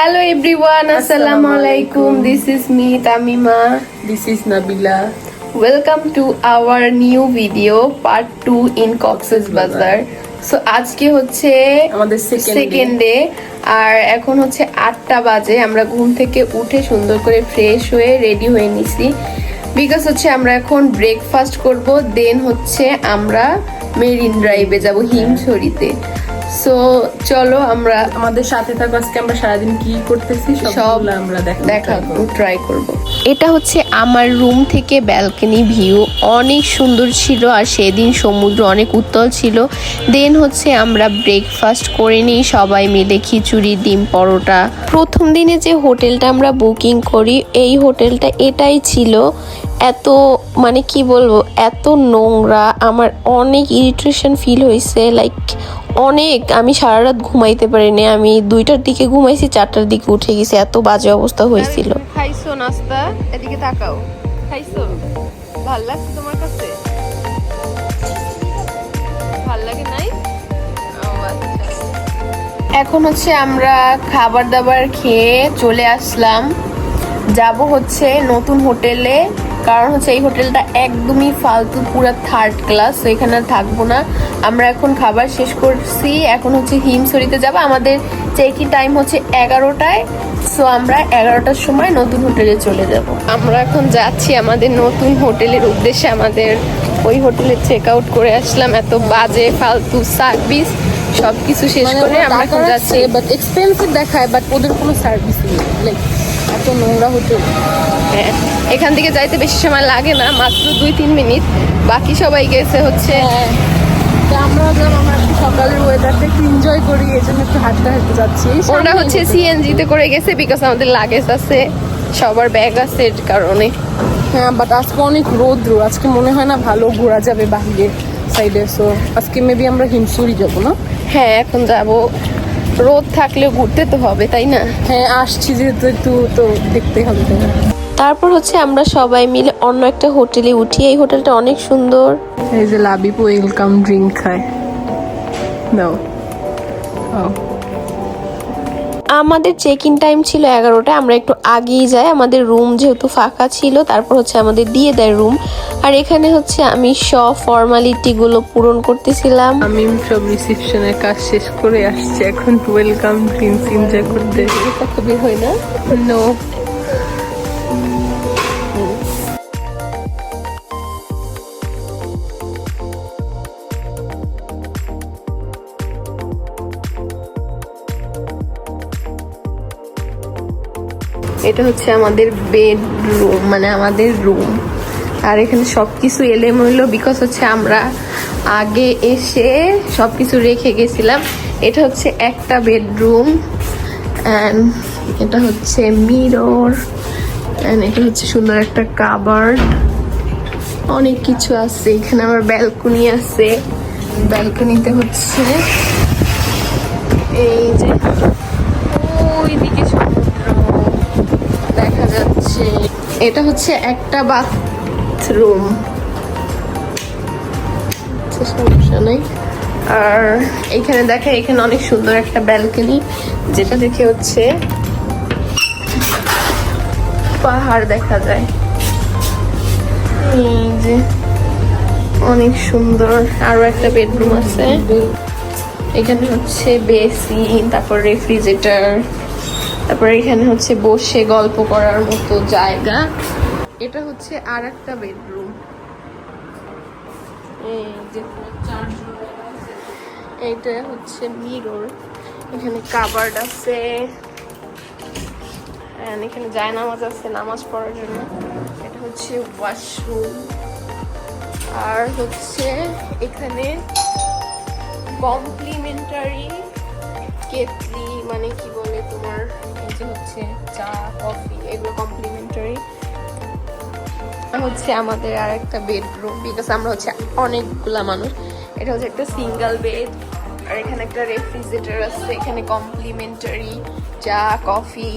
Hello everyone, Assalamualaikum. This is me Tamima. This is Nabila. Welcome to our new video part 2 in Cox's Bazar. So আজকে হচ্ছে আমাদের second day আর এখন হচ্ছে 8টা বাজে। আমরা ঘুম থেকে উঠে সুন্দর করে ফ্রেশ হয়ে রেডি হয়ে নিছি বিকজ হচ্ছে আমরা এখন ব্রেকফাস্ট করব, দেন হচ্ছে আমরা মেরিন ড্রাইভে যাব হিমছড়িতে। সো চলো আমরা আমাদের সাথে থাকো। আজকে আমরা সারাদিন কি করতেছি সব আমরা দেখাবো, ট্রাই করব। এটা হচ্ছে আমার রুম থেকে ব্যালকনি ভিউ, অনেক সুন্দর ছিল আর সেদিন সমুদ্র অনেক উত্তাল ছিল। দেন হচ্ছে আমরা ব্রেকফাস্ট করে নিই সবাই মিলে, খিচুড়ি, ডিম, পরোটা। প্রথম দিনে যে হোটেলটা আমরা বুকিং করি, এই হোটেলটা এটাই ছিল। এত মানে কি বলবো, এত নোংরা, আমার অনেক ইরিটেশন ফিল হয়েছে। লাইক অনেক, আমি সারা রাত ঘুমাইতে পারিনি। আমি 2টার দিকে ঘুমাইছি, 4টার দিকে উঠে গেছি, এত বাজে অবস্থা হয়েছিল। খাইছো নাস্তা? এদিকে তাকাও, খাইছো? ভাল লাগছে তোমার কাছে? ভাল লাগে নাই? এখন হচ্ছে আমরা খাবার দাবার খেয়ে চলে আসলাম, যাব হচ্ছে নতুন হোটেলে। কারণ হচ্ছে এই হোটেলটা একদমই ফালতু, পুরো থার্ড ক্লাস, তো এখানে থাকবো না। আমরা এখন খাবার শেষ করছি, এখন হচ্ছে হিমছড়িতে যাব। আমাদের চেক-ইন টাইম হচ্ছে 11টায়, সো আমরা 11টার সময় নতুন হোটেলে চলে যাব। আমরা এখন যাচ্ছি আমাদের নতুন হোটেলের উদ্দেশ্যে। আমাদের ওই হোটেলে চেক আউট করে আসলাম, এত বাজে ফালতু সার্ভিস সবকিছু শেষ করে আমরা এখন যাচ্ছি। বাট এক্সপেন্সিভ দেখায়, বাট ওদের কোনো সার্ভিস নেই, লাইক এত নোংরা হোটেল। হ্যাঁ, এখান থেকে যাইতে বেশি সময় লাগে না, মাত্র 2-3 মিনিট। বাকি সবাই গেছে হচ্ছে। আমরা সকালের ওয়েদারটা একটু এনজয় করি, এই জন্য একটু হাঁটতে হাঁটতে যাচ্ছি। ওরা হচ্ছে সিএনজিতে করে গেছে বিকজ আমাদের লাগেজ আছে, সবার ব্যাগ আছে, এর কারণে। হ্যাঁ, বাট আজকে অনেক রৌদ্র, আজকে মনে হয় না ভালো ঘোরা যাবে বাহিরে সাইডে। সো আজকে মেবি আমরা হিমছড়ি যাবো না? হ্যাঁ, এখন যাব। রোদ থাকলেও ঘুরতে তো হবে, তাই না? হ্যাঁ, আসছি যেহেতু একটু তো দেখতে হবে, তাই না? তারপর হচ্ছে আমরা সবাই মিলে অন্য একটা হোটেলে উঠি। এই হোটেলটা অনেক সুন্দর। এই যে লাবিব ওয়েলকাম ড্রিঙ্ক খায় নাও। আমাদের চেক ইন টাইম ছিল 11টায়, আমরা একটু আগেই যাই, আমাদের রুম যেহেতু ফাঁকা ছিল। তারপর হচ্ছে আমাদের দিয়ে দেয় রুম, আর এখানে হচ্ছে আমি সব ফর্মালিটি গুলো পূরণ করতেছিলাম। আমি সব রিসেপশনের কাজ শেষ করে আসছি, এখন ওয়েলকাম ড্রিঙ্কস এনজয় করতে। এটা খুবই হয় না? নো, এটা হচ্ছে আমাদের বেডরুম, মানে আমাদের রুম। আর এখানে সবকিছু এলোমেলো বিকজ হচ্ছে আমরা আগে এসে সবকিছু রেখে গেছিলাম। এটা হচ্ছে একটা বেডরুম, অ্যান্ড এটা হচ্ছে মিরর, অ্যান্ড এটা হচ্ছে সুন্দর একটা কাবার্ড, অনেক কিছু আছে। এখানে আমার ব্যালকনি আছে, ব্যালকনিতে হচ্ছে এই যে ওইদিকে দেখা যাচ্ছে। এটা হচ্ছে একটা বাথরুম, সমস্যা নাই। আর এখানে দেখা, এখানে অনেক সুন্দর একটা ব্যালকনি, যেটা দেখে হচ্ছে পাহাড় দেখা যায়। এই যে অনেক সুন্দর। আরো একটা বেডরুম আছে, এখানে হচ্ছে বেসিন, তারপর রেফ্রিজারেটর, তারপরে এখানে হচ্ছে বসে গল্প করার মতো জায়গা। এটা হচ্ছে আর একটা বেডরুম, এইটা হচ্ছে মিরর, এখানে কাবার্ড আছে, এখানে জায়নামাজ আছে নামাজ পড়ার জন্য। এটা হচ্ছে ওয়াশরুম, আর হচ্ছে এখানে কমপ্লিমেন্টারি কেটলি, মানে কি বলে তোমার, এই যে হচ্ছে চা কফি, এগুলো কমপ্লিমেন্টারি। হচ্ছে আমাদের আর একটা বেডরুম বিকজ আমরা হচ্ছে অনেকগুলা মানুষ। এটা হচ্ছে একটা সিঙ্গেল বেড, আর এখানে একটা রেফ্রিজারেটর আছে, এখানে কমপ্লিমেন্টারি চা কফি।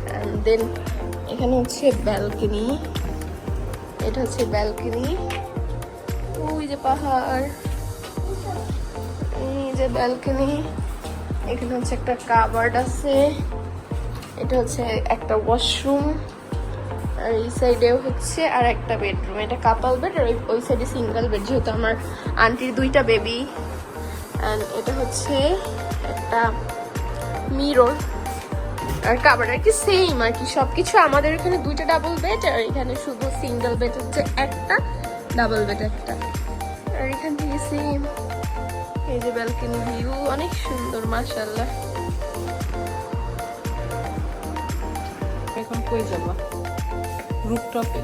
অ্যান্ড দেন এখানে হচ্ছে ব্যালকনি, এটা হচ্ছে ব্যালকনি, ওই যে পাহাড়, এই যে ব্যালকনি। এখানে হচ্ছে একটা কাবার্ড আছে, এটা হচ্ছে একটা ওয়াশরুম, আর এই সাইডেও হচ্ছে আর একটা বেডরুম। এটা কাপল বেড, আর ওই সাইডে সিঙ্গেল বেড, যেহেতু আমার আন্টির 2টা বেবি। অ্যান্ড এটা হচ্ছে একটা মিরর, আর কাভার আর কি সেম আর কি সবকিছু। আমাদের এখানে 2টা ডাবল বেড, আর এখানে শুধু সিঙ্গেল বেড হচ্ছে একটা, ডাবল বেড একটা। আর এখান থেকে সেম এই যে ব্যালকনি ভিউ, অনেক সুন্দর মাশাআল্লাহ। এখন কই যাবা? রুফটপে।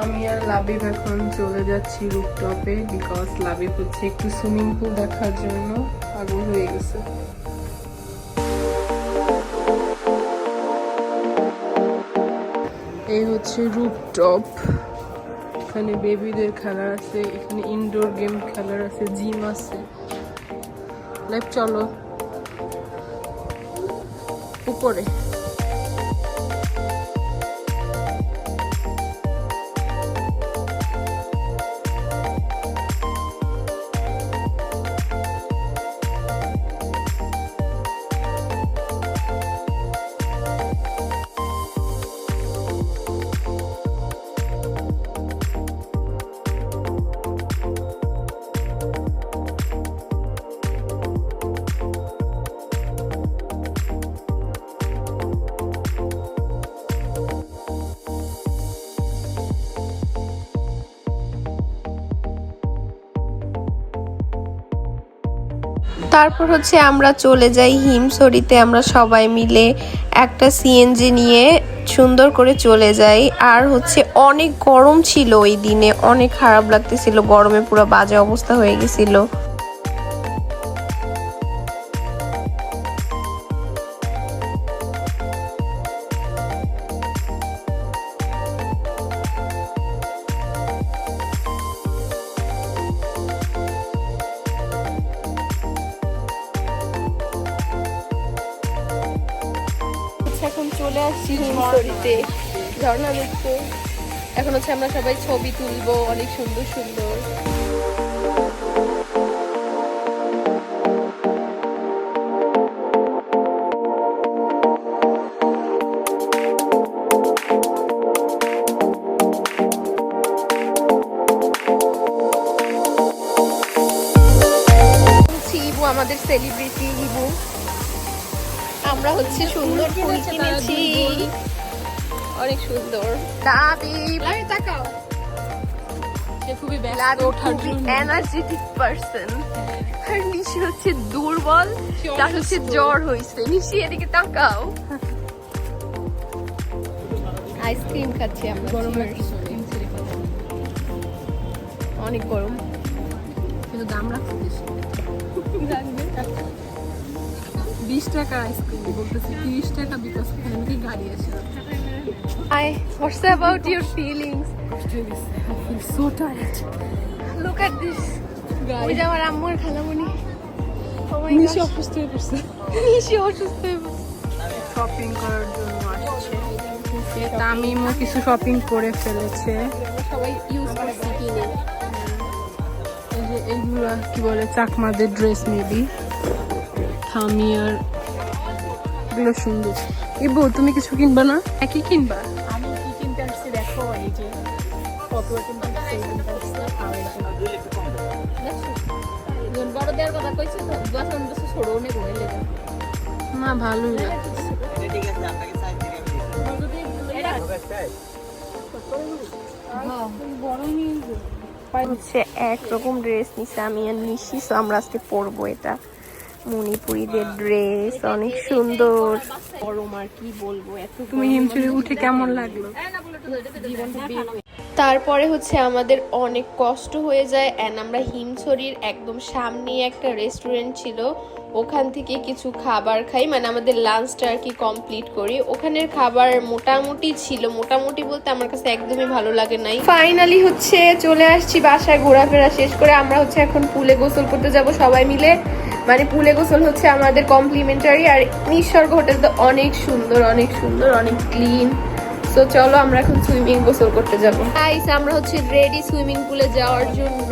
আমি আর লাবিব এখন চলে যাচ্ছি রুফটপে, বিকজ লাবিব হচ্ছে একটু সুইমিং পুল দেখার জন্য পাগল হয়ে গেছে। এই হচ্ছে রুফটপ, এখানে বেবিদের খেলার আছে, এখানে ইনডোর গেম খেলার আছে, জিম আছে। লাইভ চলো উপরে। তারপর হচ্ছে আমরা চলে যাই হিমছড়িতে। আমরা সবাই মিলে একটা সিএনজি নিয়ে সুন্দর করে চলে যাই। আর হচ্ছে অনেক গরম ছিল ওই দিনে, অনেক খারাপ লাগতেছিল, গরমে পুরো বাজে অবস্থা হয়ে গেছিল। এখন চলে আসছি হিমছড়িতে ঝর্ণা দেখতে। এখন হচ্ছে আমরা সবাই ছবি তুলবো, অনেক সুন্দর সুন্দর। ইবু আমাদের সেলিব্রিটি ইবু। আমরা হচ্ছে সুন্দর ফুল কিনেছি, অনেক সুন্দর। লাবিব খুবই এনার্জেটিক পারসন, আর নিশি হচ্ছে দুর্বল, তার হচ্ছে জ্বর হয়েছে। নিশি এদিকে তাকাও। আইসক্রিম খাচ্ছি আমরা, গরমের অনেক গরম, কিন্তু দাম রাখছে বেশি। 20 টাকা আইসক্রিম বলতেছি 30 টাকা, বিকজ ওখানে নাকি গাড়ি আছে। Hi, what's about your feelings? I feel so tired. Look at this. ওই যে আমার আম্মুর খালামণি। Oh my নিশি gosh, অসুস্থ হয়ে পড়ছে। নিশি অসুস্থ হয়ে পড়ছে। শপিং করার জন্য আসছে, তামিমও কিছু শপিং করে ফেলেছে। আমরা সবাই ইউজ করছি কিনে। এই যে এইগুলা কি বলে, চাকমাদের ড্রেস মেবি, থামিয়ার, এগুলো সুন্দর। ইবু তুমি কিছু কিনবা না? একই কিনবা? আমি কি কিনতে আসছি দেখো, এই যে ফটোয়া কিনতে আসছি, এই কিনতে আসছি, আর এই যে বড় দেওয়ার কথা কইছে তো, 10 বছর ছোট অনেক হয়ে লেগে। না ভালোই লাগছে। হচ্ছে একরকম ড্রেস নিছে আমি আর নিশি, তো আমরা আজকে পরবো এটা। মণিপুরীদের ড্রেস অনেক সুন্দর। গরম আর কি বলবো, এত তুমি হিমছড়ি উঠে কেমন লাগলো? তারপরে হচ্ছে আমাদের অনেক কষ্ট হয়ে যায়, অ্যান্ড আমরা হিমছড়ির একদম সামনে একটা রেস্টুরেন্ট ছিল, ওখান থেকে কিছু খাবার খাই, মানে আমাদের লাঞ্চটা আর কি কমপ্লিট করি। ওখানের খাবার মোটামুটি ছিল, মোটামুটি বলতে আমার কাছে একদমই ভালো লাগে নাই। ফাইনালি হচ্ছে চলে আসছি বাসায়, ঘোরাফেরা শেষ করে আমরা হচ্ছে এখন পুলে গোসল করতে যাব সবাই মিলে। মানে পুলে গোসল হচ্ছে আমাদের কমপ্লিমেন্টারি, আর নিঃস্বর্গ হোটেল তো অনেক সুন্দর, অনেক সুন্দর, অনেক ক্লিন। তো চলো আমরা এখন সুইমিং গোসল করতে যাবো। গাইস আমরা হচ্ছে রেডি সুইমিং পুলে যাওয়ার জন্য।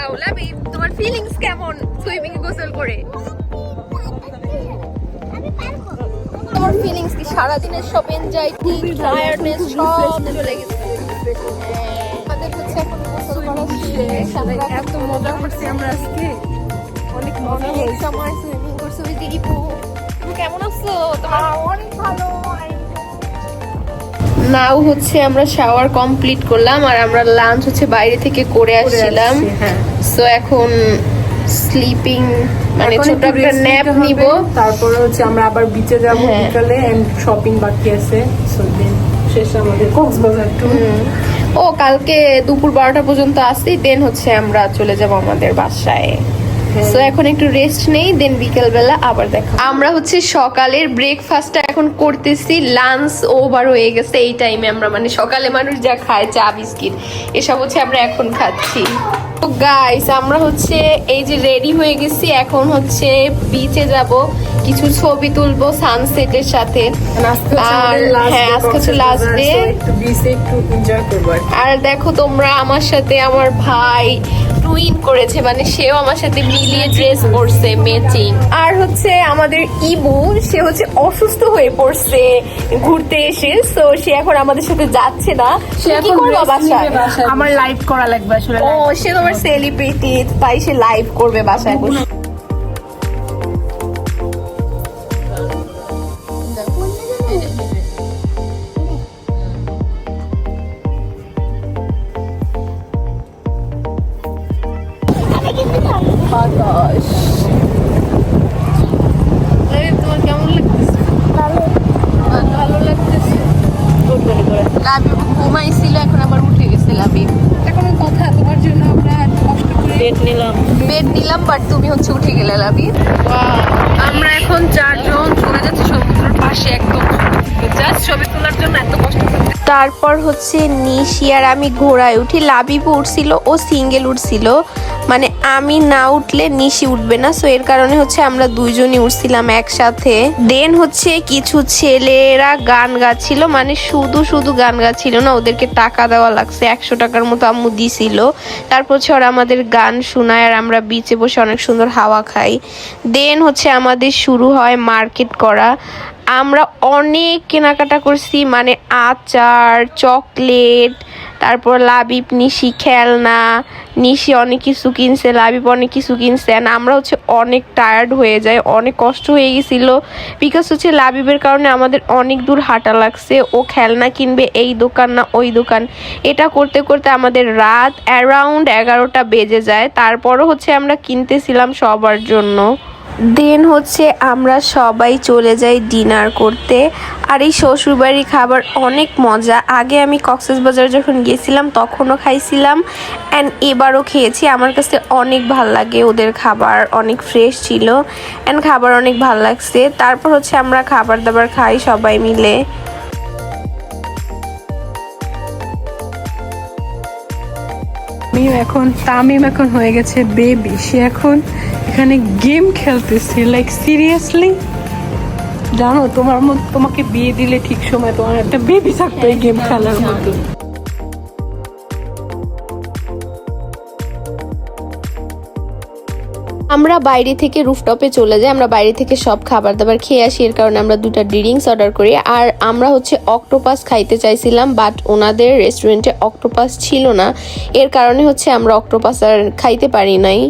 দেখাও লাবি, তোমার ফিলিংস কেমন সুইমিং এ গোসল করে? তোমার ফিলিংস কি? সারাদিনের সব এনজাইটি টায়ার্ডনেস সব চলে গেছে? আমাদের হচ্ছে এখন গোসল করা শেষ। আমরা এত মজা করছি আমরা আজকে, অনেক মজা অনেক হয়েছে। সময় সুইমিং করছো ওই দিদিপু। তুমি কেমন আছো? তোমার অনেক ভালো। নাও হচ্ছে আমরা শাওয়ার কমপ্লিট করলাম আর আমরা লাঞ্চ হচ্ছে বাইরে থেকে করে আসছিলাম। হ্যাঁ, সো এখন স্লিপিং মানে এখন ছোট একটু একটা rest ন্যাপ নিতে হবে, নিব। তারপরে হচ্ছে আমরা আবার বিচে যাব হ্যাঁ। বিকালে, এন্ড শপিং বাকি আছে। সো দেন শেষে আমাদের কক্সবাজার ট্যুর। ও কালকে দুপুর 12টা পর্যন্ত আসি, দেন হচ্ছে আমরা চলে যাব আমাদের বাসায়। সো এখন একটু রেস্ট নেই, দেন বিকেল বেলা আবার দেখা। আমরা হচ্ছে সকালের ব্রেকফাস্টটা এখন করতেছি, লাঞ্চ ওভার হয়ে গেছে। এই টাইমে আমরা মানে সকালে মানুষ যা খায় চা বিস্কিট এসব হচ্ছে আমরা এখন খাচ্ছি। তো গাইস আমরা হচ্ছে এই যে রেডি হয়ে গেছি, এখন হচ্ছে বিচে যাব, কিছু ছবি তুলবো সানসেটের সাথে। আর হ্যাঁ আজকে হচ্ছে লাস্ট ডে। একটু বিচে একটু এনজয় করব আর কি। আর দেখো তোমরা আমার সাথে, আমার ভাই টুইন করেছে, মানে সেও আমার সাথে মিলিয়ে ড্রেস পরছে ম্যাচিং। আর হচ্ছে আমাদের ইবু, সে হচ্ছে অসুস্থ হয়ে পড়ছে ঘুরতে এসে, তো সে এখন আমাদের সাথে যাচ্ছে না। সে কি করবে বাসায়? আমার লাইভ করা লাগবে আসলে। ও সে তোমার সেলিব্রিটি, তাই সে লাইভ করবে বাসায় বসে। বাতাস। তোমার কেমন লাগতেছে? ভালো লাগতেছে। লাবি ঘুমাইছিল, এখন আবার উঠে গেছে লাবি। কোনো কথা, তোমার জন্য আমরা এত কষ্ট করে বেড নিলাম বাট তুমি হচ্ছে উঠে গেলে লাবি। আমরা এখন 4 জন চলে যাচ্ছি সমুদ্রের পাশে একদম, জাস্ট ছবি তোলার জন্য এত কষ্ট করতে। তারপর হচ্ছে নিশি আর আমি ঘোড়ায় উঠি। লাবিবু উঠছিল, ও সিঙ্গেল উঠছিল, মানে আমি না উঠলে নিশি উঠবে না, সো এর কারণে হচ্ছে আমরা দুইজনই উঠছিলাম একসাথে। দেন হচ্ছে কিছু ছেলেরা গান গাচ্ছিল, মানে শুধু গান গাচ্ছিল না, ওদেরকে টাকা দেওয়া লাগছে 100 টাকার মতো আম্মু দিছিল। তারপর হচ্ছে ওরা আমাদের গান শোনায় আর আমরা বিচে বসে অনেক সুন্দর হাওয়া খাই। দেন হচ্ছে আমাদের শুরু হয় মার্কেট করা। আমরা অনেক কেনাকাটা করছি, মানে আচার, চকলেট, তারপর লাবিব নিশি খেলনা, নিশি অনেক কিছু কিনছে, লাবিব অনেক কিছু কিনছে। আর আমরা হচ্ছে অনেক টায়ার্ড হয়ে যায়, অনেক কষ্ট হয়ে গেছিল, বিকজ হচ্ছে লাবিবের কারণে আমাদের অনেক দূর হাঁটা লাগছে। ও খেলনা কিনবে, এই দোকান না ওই দোকান, এটা করতে করতে আমাদের রাত অ্যারাউন্ড 11টা বেজে যায়। তারপরও হচ্ছে আমরা কিনতেছিলাম সবার জন্য। দেন হচ্ছে আমরা সবাই চলে যাই ডিনার করতে। আর এই শ্বশুরবাড়ির খাবার অনেক মজা। আগে আমি কক্সবাজার যখন গিয়েছিলাম তখনও খাইছিলাম, অ্যান্ড এবারও খেয়েছি। আমার কাছে অনেক ভাল লাগে, ওদের খাবার অনেক ফ্রেশ ছিল, অ্যান্ড খাবার অনেক ভাল লাগছে। তারপর হচ্ছে আমরা খাবার দাবার খাই সবাই মিলে। তামিম এখন হয়ে গেছে বেবি, সে এখন এখানে গেম খেলতেছে, লাইক সিরিয়াসলি। জানো তোমাকে বিয়ে দিলে ঠিক সময় তোমার একটা বেবি থাকতো এই গেম খেলার মতো। আমরা বাইরে থেকে রুফটপে চলে যাই, আমরা বাইরে থেকে সব খাবার দাবার খেয়ে আসি, এর কারণে আমরা 2টা ড্রিঙ্কস অর্ডার করি। আর আমরা হচ্ছে অক্টোপাস খাইতে চাইছিলাম, বাট ওনাদের রেস্টুরেন্টে অক্টোপাস ছিল না, এর কারণে হচ্ছে আমরা অক্টোপাস আর খাইতে পারি নাই।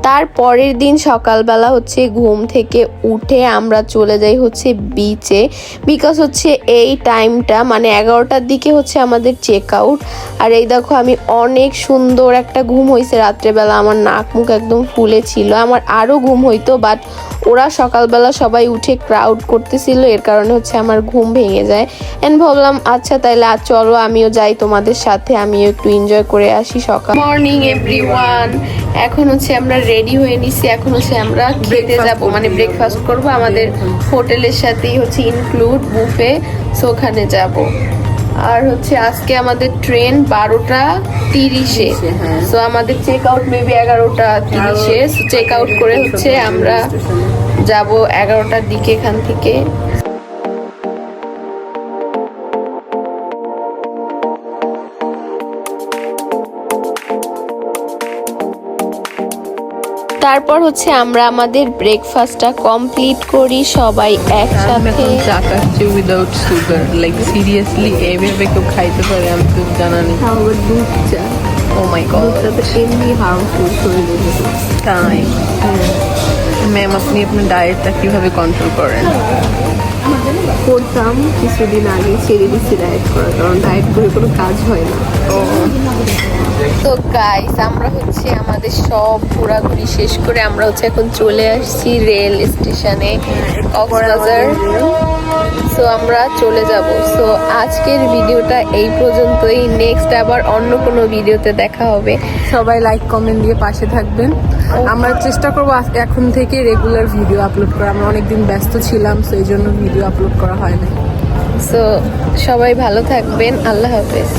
তার পরের দিন সকালবেলা হচ্ছে ঘুম থেকে উঠে আমরা চলে যাই হচ্ছে বিচে, বিকজ হচ্ছে এই টাইমটা মানে 11টার দিকে হচ্ছে আমাদের চেক আউট। আর এই দেখো আমি অনেক সুন্দর একটা ঘুম হয়েছে রাত্রেবেলা, আমার নাক মুখ একদম ফুলে ছিল, আমার আরও ঘুম হইতো, বাট ওরা সকালবেলা সবাই উঠে ক্রাউড করতেছিল, এর কারণে হচ্ছে আমার ঘুম ভেঙে যায়। অ্যান্ড ভাবলাম আচ্ছা তাইলে আজ চলো আমিও যাই তোমাদের সাথে, আমিও একটু এনজয় করে আসি। সকাল মর্নিং এভরিওয়ান, এখন হচ্ছে আমরা রেডি হয়ে নিছি, এখন হচ্ছে আমরা খেতে যাব, মানে ব্রেকফাস্ট করব, আমাদের হোটেলের সাথেই হচ্ছে ইনক্লুড বুফে, সো ওখানে যাব। আর হচ্ছে আজকে আমাদের ট্রেন 12টা 30-এ, সো আমাদের চেক আউট মেবি 11টা 30-এ। চেক আউট করে হচ্ছে আমরা যাব 11টার দিকে এখান থেকে। তারপর হচ্ছে আমরা আমাদের ব্রেকফাস্টটা কমপ্লিট করি সবাই আমি একসাথে। এখন চা খাচ্ছি উইদাউট সুগার, লাইক সিরিয়াসলি এইভাবে কেউ খাইতে পারে আমি তো জানা নেই। দুধ চা, ও মাই গড, তো এমনি হার্মফুল শরীরের জন্য। তাই ম্যাম আপনি আপনার ডায়েটটা কিভাবে কন্ট্রোল করেন? করতাম কিছুদিন আগে, ছেড়ে দিচ্ছি ডায়েট করা, কারণ ডায়েট করে কোনো কাজ হয় না। তো গাইস আমরা হচ্ছে আমাদের সব ঘোরাঘুরি শেষ করে আমরা হচ্ছে এখন চলে আসছি রেল স্টেশনে কক্সবাজার। সো আমরা চলে যাব। সো আজকের ভিডিওটা এই পর্যন্তই, নেক্সট আবার অন্য কোনো ভিডিওতে দেখা হবে। সবাই লাইক কমেন্ট দিয়ে পাশে থাকবেন। আমরা চেষ্টা করবো এখন থেকে রেগুলার ভিডিও আপলোড করা। আমরা অনেকদিন ব্যস্ত ছিলাম, সো এই জন্য ভিডিও আপলোড করা হয় না। সো সবাই ভালো থাকবেন, আল্লাহ হাফেজ।